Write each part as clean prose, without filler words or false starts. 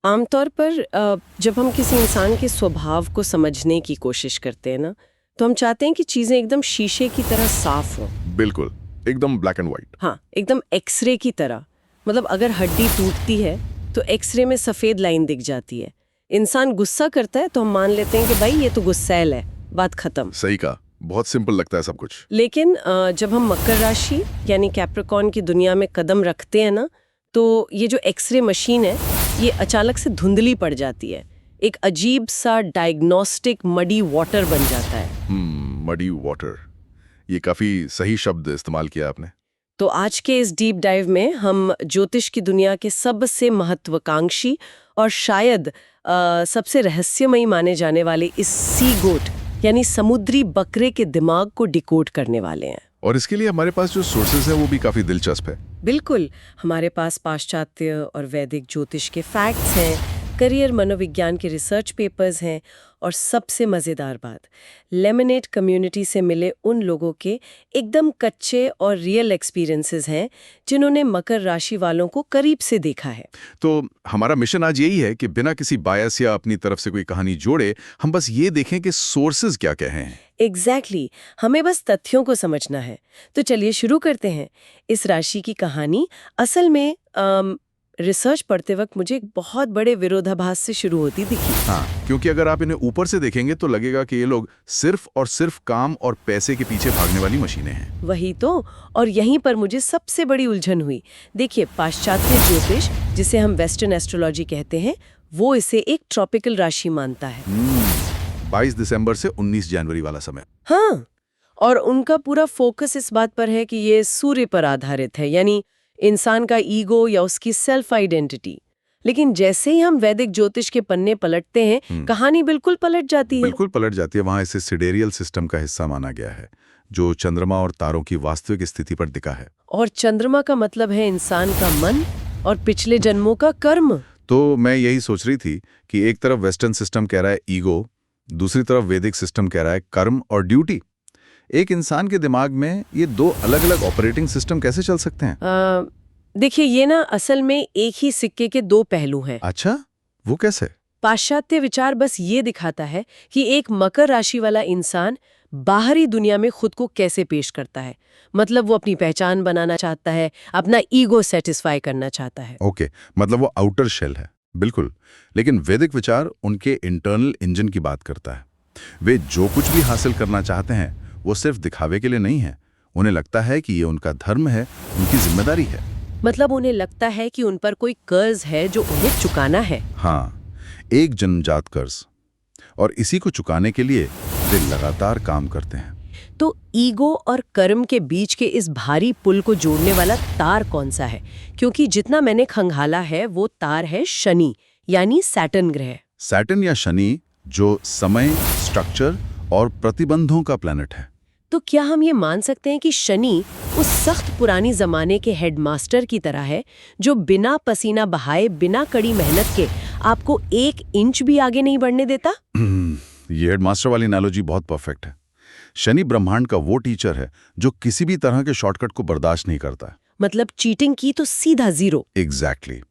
आमतौर पर जब हम किसी इंसान के स्वभाव को समझने की कोशिश करते हैं ना, तो हम चाहते हैं कि चीजें एकदम शीशे की तरह साफ हों। बिल्कुल, एकदम ब्लैक एंड व्हाइट। हाँ, एकदम एक्सरे की तरह। मतलब अगर हड्डी टूटती है तो एक्सरे में सफेद लाइन दिख जाती है। इंसान गुस्सा करता है तो हम मान लेते हैं कि भाई ये तो गुस्सैल है, बात खत्म। सही कहा, बहुत सिंपल लगता है सब कुछ। लेकिन जब हम मकर राशि यानी कैप्रिकॉर्न की दुनिया में कदम रखते हैं ना, तो ये जो एक्सरे मशीन है ये अचानक से धुंधली पड़ जाती है। एक अजीब सा डायग्नोस्टिक मडी वाटर बन जाता है। मडी वाटर, ये काफी सही शब्द इस्तेमाल किया आपने। तो आज के इस डीप डाइव में हम ज्योतिष की दुनिया के सबसे महत्वाकांक्षी और शायद सबसे रहस्यमयी माने जाने वाले इस सी गोट यानी समुद्री बकरे के दिमाग को डिकोड करने वाले हैं। और इसके लिए हमारे पास जो सोर्सेज है वो भी काफी दिलचस्प है। बिल्कुल, हमारे पास पाश्चात्य और वैदिक ज्योतिष के फैक्ट्स हैं, करियर मनोविज्ञान के रिसर्च पेपर्स हैं और सबसे मज़ेदार बात, लेमिनेट कम्युनिटी से मिले उन लोगों के एकदम कच्चे और रियल एक्सपीरियंसेस हैं जिन्होंने मकर राशि वालों को करीब से देखा है। तो हमारा मिशन आज यही है कि बिना किसी बायस या अपनी तरफ से कोई कहानी जोड़े हम बस ये देखें कि सोर्सेज क्या क्या हैं। एग्जैक्टली, हमें बस तथ्यों को समझना है। तो चलिए शुरू करते हैं। इस राशि की कहानी असल में रिसर्च पढ़ते वक्त मुझे एक बहुत बड़े विरोधाभास से शुरू होती दिखी। हाँ, क्योंकि अगर आप इन्हें ऊपर से देखेंगे तो लगेगा कि ये लोग सिर्फ और सिर्फ काम और पैसे के पीछे भागने वाली मशीनें हैं। वही तो, और यहीं पर मुझे सबसे बड़ी उलझन हुई। देखिए, पाश्चात्य ज्योतिष जिसे हम वेस्टर्न एस्ट्रोलॉजी कहते हैं, वो इसे एक ट्रॉपिकल राशि मानता है। 22 दिसंबर से 19 जनवरी वाला समय। हाँ, और उनका पूरा फोकस इस बात पर है कि ये सूर्य पर आधारित है, यानी इंसान का ईगो या उसकी सेल्फ आइडेंटिटी। लेकिन जैसे ही हम वैदिक ज्योतिष के पन्ने पलटते हैं, कहानी बिल्कुल पलट जाती है। बिल्कुल पलट जाती है। वहां इसे सिडेरियल सिस्टम का हिस्सा माना गया है, जो चंद्रमा और तारों की वास्तविक स्थिति पर टिका है। और चंद्रमा का मतलब है इंसान का मन और पिछले जन्मों का कर्म। तो मैं यही सोच रही थी कि एक तरफ वेस्टर्न सिस्टम कह रहा है ईगो, दूसरी तरफ वैदिक सिस्टम कह रहा है कर्म और ड्यूटी। एक इंसान के दिमाग में ये दो अलग अलग ऑपरेटिंग सिस्टम कैसे चल सकते हैं? देखिए, ये ना असल में एक ही सिक्के के दो पहलू हैं। अच्छा, वो कैसे? पाश्चात्य विचार बस ये दिखाता है कि एक मकर राशि वाला इंसान बाहरी दुनिया में खुद को कैसे पेश करता है। मतलब वो अपनी पहचान बनाना चाहता है, अपना ईगो सेटिस्फाई करना चाहता है। ओके, मतलब वो आउटर शेल है। बिल्कुल, लेकिन वैदिक विचार उनके इंटरनल इंजन की बात करता है। वे जो कुछ भी हासिल करना चाहते हैं वो सिर्फ दिखावे के लिए नहीं है। उन्हें लगता है कि ये उनका धर्म है, उनकी जिम्मेदारी है। मतलब उन्हें लगता है कि उन पर कोई कर्ज है जो उन्हें चुकाना है। हाँ, एक जन्मजात कर्ज, और इसी को चुकाने के लिए वे लगातार काम करते हैं। तो ईगो और कर्म के बीच के इस भारी पुल को जोड़ने वाला तार कौन सा है? क्योंकि जितना मैंने खंगाला है वो तार है शनि यानी सैटर्न ग्रह। सैटर्न या शनि, जो समय, स्ट्रक्चर और प्रतिबंधों का प्लैनेट है। तो क्या हम ये मान सकते हैं कि शनि उस सख्त पुरानी जमाने के हेडमास्टर की तरह है जो बिना पसीना बहाए, बिना कड़ी मेहनत के आपको 1 इंच भी आगे नहीं बढ़ने देता? ये हेडमास्टर वाली एनालॉजी बहुत परफेक्ट है। शनि ब्रह्मांड का वो टीचर है जो किसी भी तरह के शॉर्टकट को बर्दाश्त नहीं करता है। मतलब चीटिंग की तो सीधा 0। एग्जैक्टली।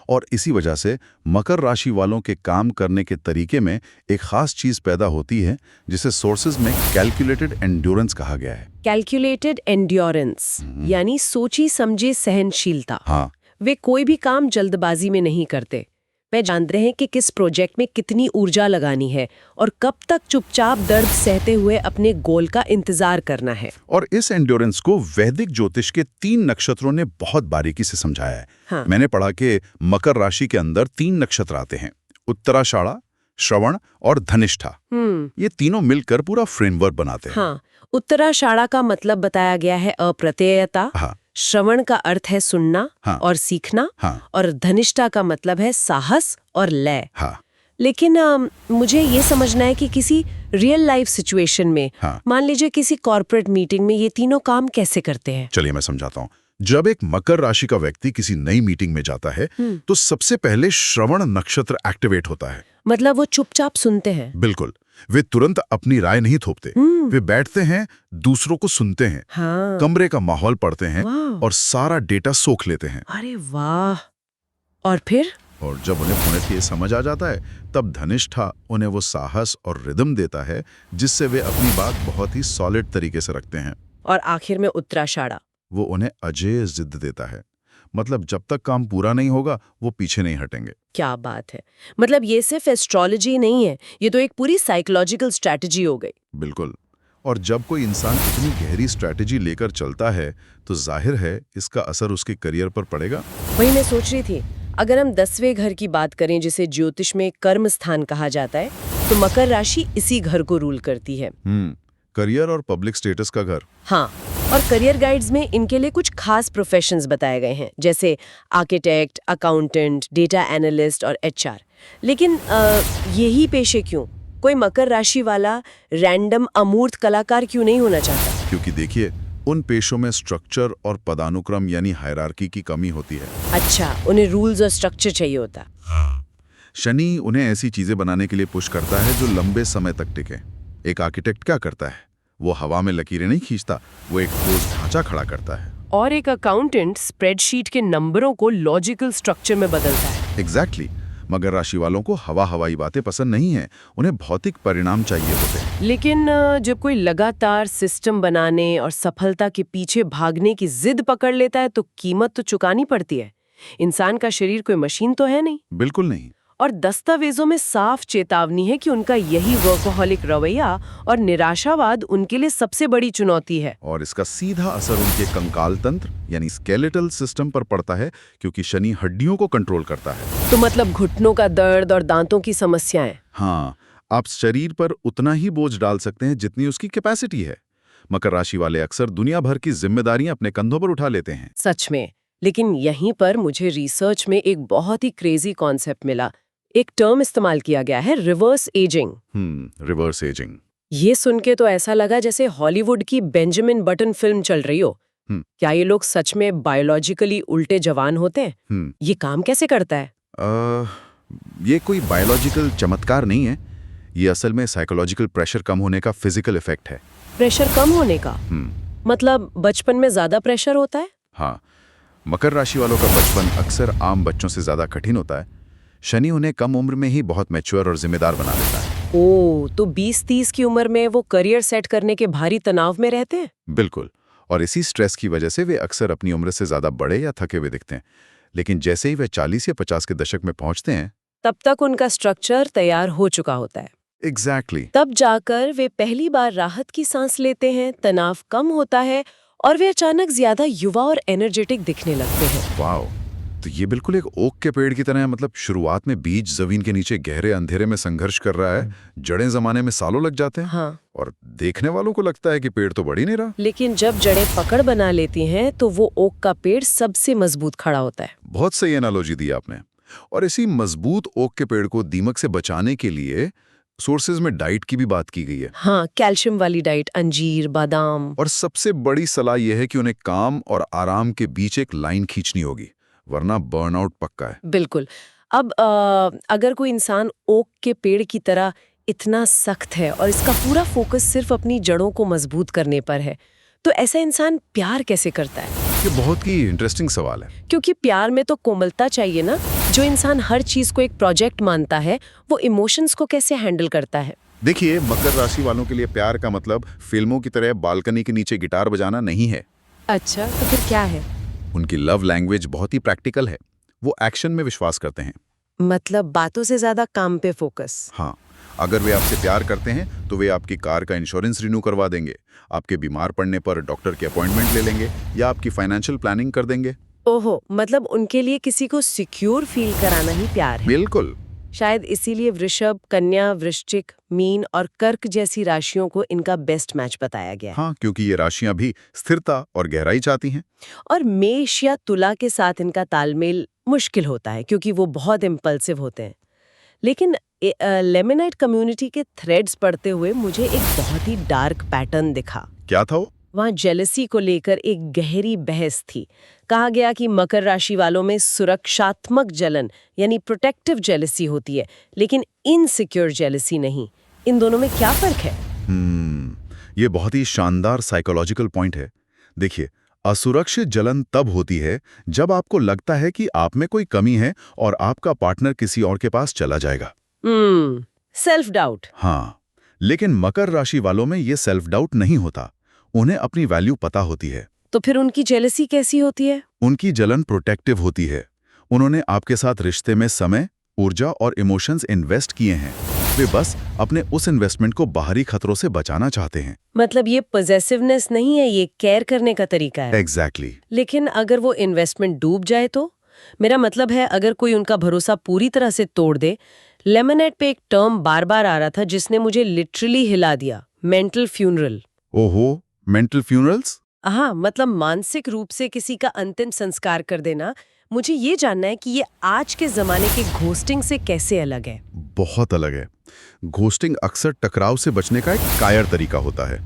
और इसी वजह से मकर राशि वालों के काम करने के तरीके में एक खास चीज पैदा होती है जिसे सोर्सेज में कैलकुलेटेड एंड्योरेंस कहा गया है। कैलकुलेटेड एंड्योरेंस यानी सोची समझी सहनशीलता। हाँ, वे कोई भी काम जल्दबाजी में नहीं करते। वे जानते हैं कि किस प्रोजेक्ट में कितनी ऊर्जा लगानी है और कब तक चुपचाप दर्द सहते हुए अपने गोल का इंतजार करना है। और इस एंड्योरेंस को वैदिक ज्योतिष के 3 नक्षत्रों ने बहुत बारीकी से समझाया है। हाँ। मैंने पढ़ा कि मकर राशि के अंदर 3 नक्षत्र आते हैं, उत्तराषाढ़ा, श्रवण और धनिष्ठा। ये तीनों मिलकर पूरा फ्रेमवर्क बनाते हैं। हाँ, उत्तराषाढ़ा का मतलब बताया गया है अप्रत्ययता। हाँ। श्रवण का अर्थ है सुनना हाँ। और सीखना। हाँ। और धनिष्ठा का मतलब है साहस और लय। हाँ। लेकिन मुझे ये समझना है कि किसी रियल लाइफ सिचुएशन में, हाँ। मान लीजिए किसी कॉर्पोरेट मीटिंग में, ये तीनों काम कैसे करते हैं? चलिए मैं समझाता हूँ। जब एक मकर राशि का व्यक्ति किसी नई मीटिंग में जाता है तो सबसे पहले श्रवण नक्षत्र एक्टिवेट होता है। मतलब वो चुपचाप सुनते हैं। बिल्कुल, वे तुरंत अपनी राय नहीं थोपते। वे बैठते हैं, दूसरों को सुनते हैं। हाँ। कमरे का माहौल पढ़ते हैं वाह। और सारा डेटा सोख लेते हैं। अरे वाह। और फिर और जब उन्हें पूर्णतः ये समझ आ जाता है, तब धनिष्ठा उन्हें वो साहस और रिदम देता है जिससे वे अपनी बात बहुत ही सॉलिड तरीके से रखते हैं। और आखिर में उत्तराषाढ़ा, वो उन्हें अजेय जिद देता है, मतलब जब तक काम पूरा नहीं होगा वो पीछे नहीं हटेंगे। क्या बात है। मतलब ये सिर्फ एस्ट्रोलॉजी नहीं है, ये तो एक पूरी साइकोलॉजिकल स्ट्रैटेजी हो गई। बिल्कुल। और जब कोई इंसान इतनी गहरी स्ट्रैटेजी लेकर चलता है तो जाहिर है इसका असर उसके करियर पर पड़ेगा। वही मैं सोच रही थी, अगर हम 10वें घर की बात करें जिसे ज्योतिष में कर्म स्थान कहा जाता है, तो मकर राशि इसी घर को रूल करती है। करियर और पब्लिक स्टेटस का घर। हाँ, और करियर गाइड्स में इनके लिए कुछ खास प्रोफेशंस बताए गए हैं, जैसे आर्किटेक्ट, अकाउंटेंट, डेटा एनालिस्ट और एचआर। लेकिन यही पेशे क्यों? कोई मकर राशि वाला रैंडम अमूर्त कलाकार क्यों नहीं होना चाहता? क्योंकि देखिए, उन पेशों में स्ट्रक्चर और पदानुक्रम यानी हायरार्की की कमी होती है। अच्छा, उन्हें रूल्स और स्ट्रक्चर चाहिए होता। शनि उन्हें ऐसी चीजें बनाने के लिए पुश करता है जो लंबे समय तक टिके। एक आर्किटेक्ट क्या करता है? वो हवा में लकीरें नहीं खींचता, वो एक ठोस ढांचा खड़ा करता है। और एक अकाउंटेंट स्प्रेडशीट के नंबरों को लॉजिकल स्ट्रक्चर में बदलता है। एग्जैक्टली। मगर राशि वालों को हवाई बातें पसंद नहीं है, उन्हें भौतिक परिणाम चाहिए होते हैं। लेकिन जब कोई लगातार सिस्टम बनाने और सफलता के पीछे भागने की जिद पकड़ लेता है तो कीमत तो चुकानी पड़ती है। इंसान का शरीर कोई मशीन तो है नहीं। बिल्कुल नहीं। और दस्तावेजों में साफ चेतावनी है कि उनका यही वर्कोहॉलिक रवैया और निराशावाद उनके लिए सबसे बड़ी चुनौती है। और इसका सीधा असर उनके कंकाल तंत्र यानी स्केलेटल सिस्टम पर पड़ता है, क्योंकि शनि हड्डियों को कंट्रोल करता है। तो मतलब घुटनों का दर्द और दांतों की समस्याएं। हाँ, आप शरीर पर उतना ही बोझ डाल सकते हैं जितनी उसकी कैपेसिटी है। मकर राशि वाले अक्सर दुनिया भर की जिम्मेदारियां अपने कंधों पर उठा लेते हैं। सच में। लेकिन यहीं पर मुझे रिसर्च में एक बहुत ही क्रेजी कॉन्सेप्ट मिला। एक टर्म इस्तेमाल किया गया है, रिवर्स एजिंग। Reverse ageing. ये सुन के तो ऐसा लगा जैसे हॉलीवुड की बेंजामिन बटन फिल्म चल रही हो। क्या ये लोग सच में बायोलॉजिकली उल्टे जवान होते हैं? ये काम कैसे करता है? ये कोई बायोलॉजिकल चमत्कार नहीं है, ये असल में साइकोलॉजिकल प्रेशर कम होने का फिजिकल इफेक्ट है। प्रेशर कम होने का? मतलब बचपन में ज्यादा प्रेशर होता है? हाँ, मकर राशि वालों का बचपन अक्सर आम बच्चों से ज्यादा कठिन होता है। शनि उन्हें कम उम्र में ही बहुत मैच्योर और जिम्मेदार बना देता है। ओह, तो 20-30 की उम्र में वो करियर सेट करने के भारी तनाव में रहते हैं? बिल्कुल। और इसी स्ट्रेस की वजह से वे अक्सर अपनी उम्र से ज्यादा बड़े या थके हुए दिखते हैं। लेकिन जैसे ही वे 40 या 50 के दशक में पहुंचते हैं, तब तक उनका स्ट्रक्चर तैयार हो चुका होता है। एग्जैक्टली। तब जाकर वे पहली बार राहत की सांस लेते हैं, तनाव कम होता है और वे अचानक ज्यादा युवा और एनर्जेटिक दिखने लगते हैं। वाओ, तो ये बिल्कुल एक ओक के पेड़ की तरह है। मतलब शुरुआत में बीज जमीन के नीचे गहरे अंधेरे में संघर्ष कर रहा है, जड़ें जमाने में सालों लग जाते हैं। हाँ। और देखने वालों को लगता है कि पेड़ तो बढ़ ही नहीं रहा। लेकिन जब जड़ें पकड़ बना लेती हैं तो वो ओक का पेड़ सबसे मजबूत खड़ा होता है। बहुत सही एनालॉजी दी आपने। और इसी मजबूत ओक के पेड़ को दीमक से बचाने के लिए सोर्सेज में डाइट की भी बात की गई है। हाँ, कैल्शियम वाली डाइट, अंजीर, बादाम। और सबसे बड़ी सलाह यह है कि उन्हें काम और आराम के बीच एक लाइन खींचनी होगी, वरना बर्नआउट पक्का है। बिल्कुल। अब अगर कोई इंसान ओक के पेड़ की तरह इतना सख्त है और इसका पूरा फोकस सिर्फ अपनी जड़ों को मजबूत करने पर है, तो ऐसा इंसान प्यार कैसे करता है? ये बहुत ही इंटरेस्टिंग सवाल है। क्योंकि प्यार में तो कोमलता चाहिए ना। जो इंसान हर चीज को एक प्रोजेक्ट मानता है, वो इमोशंस को कैसे हैंडल करता है? देखिए, मकर राशि वालों के लिए प्यार का मतलब फिल्मों की तरह बालकनी के नीचे गिटार बजाना नहीं है। अच्छा, तो फिर क्या है? उनकी लव लैंग्वेज बहुत ही प्रैक्टिकल है। वो एक्शन में विश्वास करते हैं। मतलब बातों से ज्यादा काम पे फोकस। हाँ, अगर वे आपसे प्यार करते हैं तो वे आपकी कार का इंश्योरेंस रिन्यू करवा देंगे, आपके बीमार पड़ने पर डॉक्टर की अपॉइंटमेंट ले लेंगे या आपकी फाइनेंशियल प्लानिंग कर देंगे। ओहो, मतलब उनके लिए किसी को सिक्योर फील कराना ही प्यार है। बिल्कुल। शायद इसीलिए वृषभ, कन्या, वृश्चिक, मीन और कर्क जैसी राशियों को इनका बेस्ट मैच बताया गया है। हाँ, क्योंकि ये राशियां भी स्थिरता और गहराई चाहती हैं। और मेष या तुला के साथ इनका तालमेल मुश्किल होता है क्योंकि वो बहुत इम्पल्सिव होते हैं। लेकिन लेमिनाइट कम्युनिटी के थ्रेड्स पढ़ते हुए मुझे एक बहुत ही डार्क पैटर्न दिखा। क्या था वो? वहाँ जेलसी को लेकर एक गहरी बहस थी। कहा गया कि मकर राशि वालों में सुरक्षात्मक जलन यानी प्रोटेक्टिव जेलसी होती है, लेकिन इनसिक्योर जेलसी नहीं। इन दोनों में क्या फर्क है? ये बहुत ही शानदार साइकोलॉजिकल पॉइंट है। देखिए, असुरक्षित जलन तब होती है जब आपको लगता है कि आप में कोई कमी है और आपका पार्टनर किसी और के पास चला जाएगा। Self doubt. हाँ, लेकिन मकर राशि वालों में ये सेल्फ डाउट नहीं होता। उन्हें अपनी वैल्यू पता होती है। तो फिर उनकी जेलसी कैसी होती है? उनकी जलन प्रोटेक्टिव होती है। उन्होंने आपके साथ रिश्ते में समय, ऊर्जा और इमोशंस इन्वेस्ट किए हैं। वे बस अपने उस इन्वेस्टमेंट को बाहरी खतरों से बचाना चाहते हैं। मतलब ये पॉजेसिवनेस नहीं है, ये केयर करने का तरीका है। एग्जैक्टली। लेकिन अगर वो इन्वेस्टमेंट डूब जाए तो? मेरा मतलब है, अगर कोई उनका भरोसा पूरी तरह से तोड़ दे। लेमनेड पे एक टर्म बार बार आ रहा था जिसने मुझे लिटरली हिला दिया, मेंटल फ्यूनरल। ओहो, मेंटल फ्यूनरल्स? हाँ, मतलब मानसिक रूप से किसी का अंतिम संस्कार कर देना। मुझे ये जानना है कि ये आज के जमाने के घोस्टिंग से कैसे अलग है? बहुत अलग है। घोस्टिंग अक्सर टकराव से बचने का एक कायर तरीका होता है।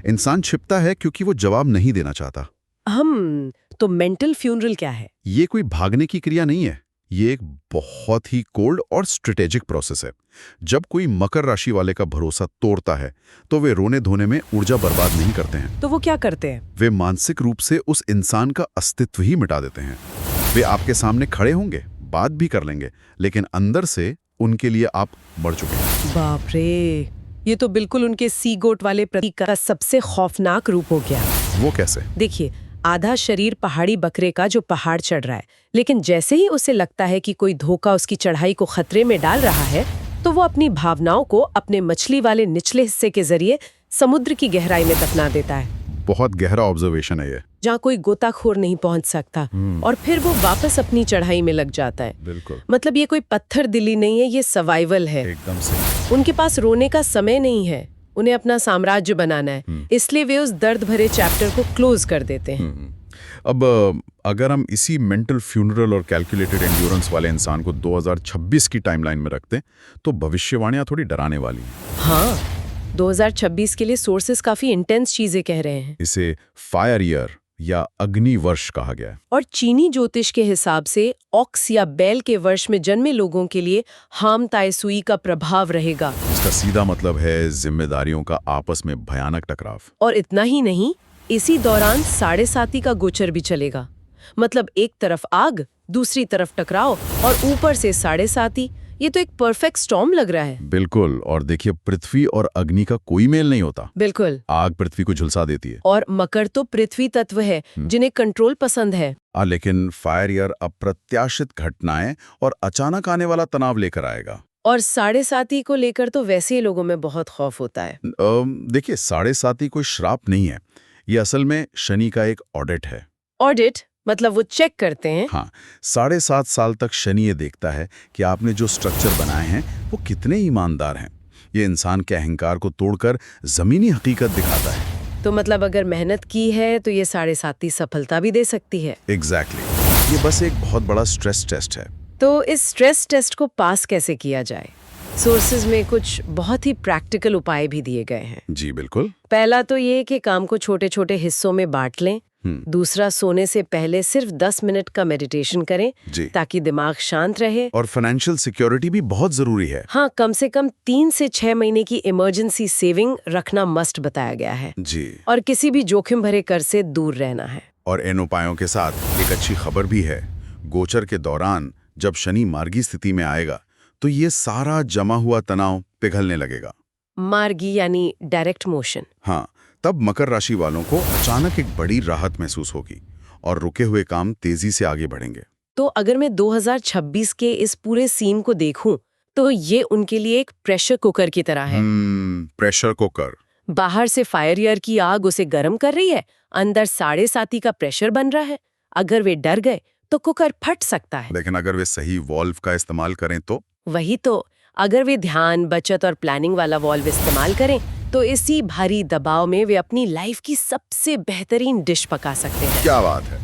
इंसान छिपता है क्योंकि वो जवाब नहीं देना चाहता। तो मेंटल फ्यूनरल क्या है? ये कोई भागने की क्रिया नहीं है। ये एक बहुत ही कोल्ड और स्ट्रेटेजिक प्रोसेस है। जब कोई मकर राशि वाले का भरोसा तोड़ता है तो वे रोने धोने में ऊर्जा बर्बाद नहीं करते हैं। तो वो क्या करते हैं? वे मानसिक रूप से उस इंसान का अस्तित्व ही मिटा देते हैं। वे आपके सामने खड़े होंगे, बात भी कर लेंगे, लेकिन अंदर से उनके लिए आप मर चुके हैं। बाप रे, ये तो बिल्कुल उनके सी गोट वाले प्रतीक का सबसे खौफनाक रूप हो गया। वो कैसे? देखिए, आधा शरीर पहाड़ी बकरे का जो पहाड़ चढ़ रहा है, लेकिन जैसे ही उसे लगता है कि कोई धोखा उसकी चढ़ाई को खतरे में डाल रहा है, तो वो अपनी भावनाओं को अपने मछली वाले निचले हिस्से के जरिए समुद्र की गहराई में दफना देता है। बहुत गहरा ऑब्जर्वेशन है ये। जहाँ कोई गोताखोर नहीं पहुंच सकता। और फिर वो वापस अपनी चढ़ाई में लग जाता है। बिल्कुल। मतलब ये कोई पत्थर दिली नहीं है, ये सर्वाइवल है। एकदम से। उनके पास रोने का समय नहीं है, उन्हें अपना साम्राज्य बनाना है, इसलिए वे उस दर्द भरे चैप्टर को क्लोज कर देते हैं। अब अगर हम इसी मेंटल फ्यूनरल और कैलकुलेटेड एंड्योरेंस वाले इंसान को 2026 की टाइमलाइन में रखते हैं तो भविष्यवाणियां थोड़ी डराने वाली हैं। हाँ, 2026 के लिए सोर्सेस काफी इंटेंस चीजें कह रहे हैं। इसे फायर ईयर या अग्नि वर्ष कहा गया है। और चीनी ज्योतिष के हिसाब से ऑक्स या बैल के वर्ष में जन्मे लोगों के लिए हाम तायसुई का प्रभाव रहेगा। इसका सीधा मतलब है जिम्मेदारियों का आपस में भयानक टकराव। और इतना ही नहीं, इसी दौरान 7.5 का गोचर भी चलेगा। मतलब एक तरफ आग, दूसरी तरफ टकराव और ऊपर से 7.5। ये तो एक परफेक्ट स्टॉर्म लग रहा है। बिल्कुल। और देखिए, पृथ्वी और अग्नि का कोई मेल नहीं होता। बिल्कुल। आग पृथ्वी को झुलसा देती है। और मकर तो पृथ्वी तत्व है जिन्हें कंट्रोल पसंद है। लेकिन फायर ईयर अप्रत्याशित घटनाएं और अचानक आने वाला तनाव लेकर आएगा। और 7.5 को लेकर तो वैसे ही लोगों में बहुत खौफ होता है। देखिए, 7.5 कोई श्राप नहीं है। ये असल में शनि का एक ऑडिट है। ऑडिट मतलब वो चेक करते हैं? हाँ, 7.5 साल तक शनि ये देखता है कि आपने जो स्ट्रक्चर बनाए हैं वो कितने ईमानदार हैं। ये इंसान के अहंकार को तोड़कर जमीनी हकीकत दिखाता है। तो मतलब अगर मेहनत की है तो ये 7.5 सफलता भी दे सकती है। एग्जैक्टली। ये बस एक बहुत बड़ा स्ट्रेस टेस्ट है। तो इस स्ट्रेस टेस्ट को पास कैसे किया जाए? सोर्सेज में कुछ बहुत ही प्रैक्टिकल उपाय भी दिए गए हैं। जी बिल्कुल। पहला तो ये कि काम को छोटे छोटे हिस्सों में बांट लें। दूसरा, सोने से पहले सिर्फ 10 मिनट का मेडिटेशन करें ताकि दिमाग शांत रहे। और फाइनेंशियल सिक्योरिटी भी बहुत जरूरी है। हाँ, कम से कम 3 से 6 महीने की इमरजेंसी सेविंग रखना मस्ट बताया गया है। जी। और किसी भी जोखिम भरे कर से दूर रहना है। और इन उपायों के साथ एक अच्छी खबर भी है। गोचर के दौरान जब शनि मार्गी स्थिति में आएगा तो ये सारा जमा हुआ तनाव पिघलने लगेगा। मार्गी यानी डायरेक्ट मोशन। हाँ, तब मकर राशि वालों को अचानक एक बड़ी राहत महसूस होगी और रुके हुए काम तेजी से आगे बढ़ेंगे। तो अगर मैं 2026 के इस पूरे सीन को देखूं तो ये उनके लिए एक प्रेशर कुकर की तरह है। Pressure cooker. बाहर से फायर ईयर की आग उसे गर्म कर रही है, अंदर 7.5 का प्रेशर बन रहा है। अगर वे डर गए तो कुकर फट सकता है। लेकिन अगर वे सही वॉल्व का इस्तेमाल करें तो? वही तो, अगर वे ध्यान, बचत और प्लानिंग वाला वॉल्व इस्तेमाल करें तो इसी भारी दबाव में वे अपनी लाइफ की सबसे बेहतरीन डिश पका सकते हैं। क्या बात है।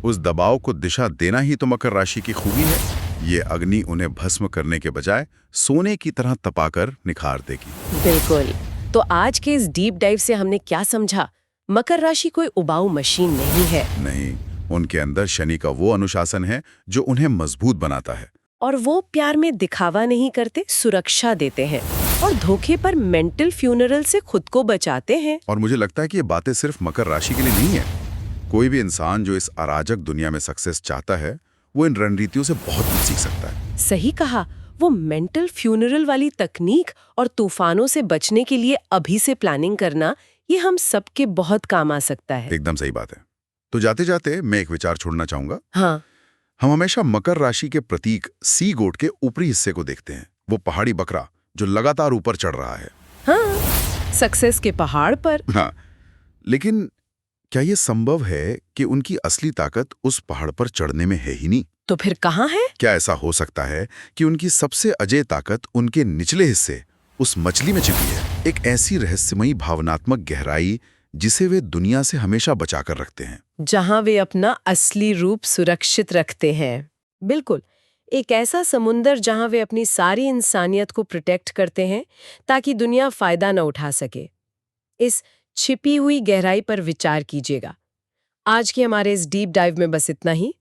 उस दबाव को दिशा देना ही तो मकर राशि की खूबी है। ये अग्नि उन्हें भस्म करने के बजाय सोने की तरह तपाकर निखार देगी। बिल्कुल। तो आज के इस डीप डाइव से हमने क्या समझा? मकर राशि कोई उबाऊ मशीन नहीं है। नहीं, उनके अंदर शनि का वो अनुशासन है जो उन्हें मजबूत बनाता है। और वो प्यार में दिखावा नहीं करते, सुरक्षा देते हैं और धोखे पर मेंटल फ्यूनरल से खुद को बचाते हैं। और मुझे लगता है कि ये बातें सिर्फ मकर राशि के लिए नहीं है, कोई भी इंसान जो इस अराजक दुनिया में सक्सेस चाहता है वो इन रणनीतियों से बहुत कुछ सीख सकता है। सही कहा। वो मेंटल फ्यूनरल वाली तकनीक और तूफानों से बचने के लिए अभी से प्लानिंग करना, ये हम सबके बहुत काम आ सकता है। एकदम सही बात है। तो जाते जाते मैं एक विचार छोड़ना चाहूंगा। हाँ, हम हमेशा मकर राशि के प्रतीक सी गोट के ऊपरी हिस्से को देखते हैं, वो पहाड़ी बकरा जो लगातार ऊपर चढ़ रहा है। हाँ, सक्सेस के पहाड़ पर। हाँ, लेकिन क्या ये संभव है कि उनकी असली ताकत उस पहाड़ पर चढ़ने में है ही नहीं? तो फिर कहाँ है? क्या ऐसा हो सकता है कि उनकी सबसे अजेय ताकत उनके निचले हिस्से, उस मछली में छिपी है? एक ऐसी रहस्यमयी भावनात्मक गहराई जिसे वे दुनिया से हमेशा बचाकर रखते हैं। जहाँ वे अपना असली रूप सुरक्षित रखते हैं। बिल्कुल, एक ऐसा समुंदर जहाँ वे अपनी सारी इंसानियत को प्रोटेक्ट करते हैं ताकि दुनिया फायदा न उठा सके। इस छिपी हुई गहराई पर विचार कीजिएगा। आज के हमारे इस डीप डाइव में बस इतना ही।